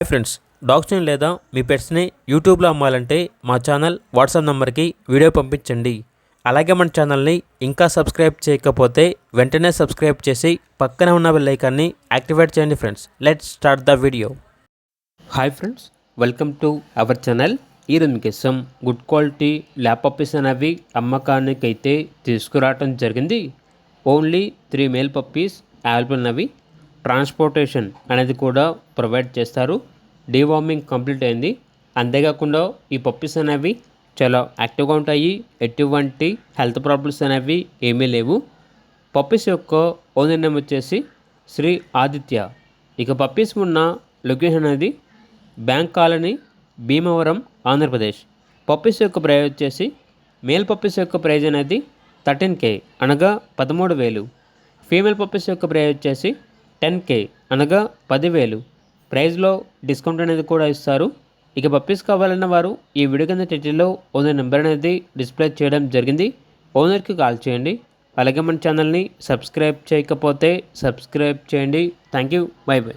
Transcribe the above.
Hi friends, డాగ్స్ని లేదా మీ పెట్స్ని యూట్యూబ్లో అమ్మాలంటే మా ఛానల్ వాట్సాప్ నెంబర్కి వీడియో పంపించండి. అలాగే మన ఛానల్ని ఇంకా సబ్స్క్రైబ్ చేయకపోతే వెంటనే సబ్స్క్రైబ్ చేసి పక్కనే ఉన్న బెల్ ఐకాన్ని యాక్టివేట్ చేయండి. Friends, let's start the video. Hi friends, welcome to our channel. ఈరోజు మీకోసం గుడ్ క్వాలిటీ ల్యాబ్ పప్పీస్ అనేవి అమ్మకానికైతే తీసుకురావడం జరిగింది. ఓన్లీ 3 మేల్ పప్పీస్ అవైలబుల్ ఉన్నవి. ట్రాన్స్పోర్టేషన్ అనేది కూడా ప్రొవైడ్ చేస్తారు. డీవార్మింగ్ కంప్లీట్ అయింది. అంతేకాకుండా ఈ పప్పీస్ అనేవి చాలా యాక్టివ్గా ఉంటాయి. ఎటువంటి హెల్త్ ప్రాబ్లమ్స్ అనేవి ఏమీ లేవు. పప్పీస్ యొక్క ఓనర్ నేమ్ వచ్చేసి శ్రీ ఆదిత్య. ఇక పప్పీస్ ఉన్న లొకేషన్ అనేది bank colony, Bhimavaram, Andhra Pradesh. Puppies యొక్క ప్రైజ్ వచ్చేసి మేల్ పప్పీస్ యొక్క ప్రైజ్ అనేది 13K అనగా 13,000. ఫీమేల్ పప్పీస్ యొక్క ప్రైజ్ వచ్చేసి 10K అనగా 10,000. ప్రైస్లో డిస్కౌంట్ అనేది కూడా ఇస్తారు. ఇక పప్పీస్ కావాలన్న వారు ఈ వీడియో కింద టైటిల్లో ఓనర్ నెంబర్ అనేది డిస్ప్లే చేయడం జరిగింది. ఓనర్కి కాల్ చేయండి. అలాగే మన ఛానల్ని సబ్స్క్రైబ్ చేయకపోతే సబ్స్క్రైబ్ చేయండి. Thank you. By by.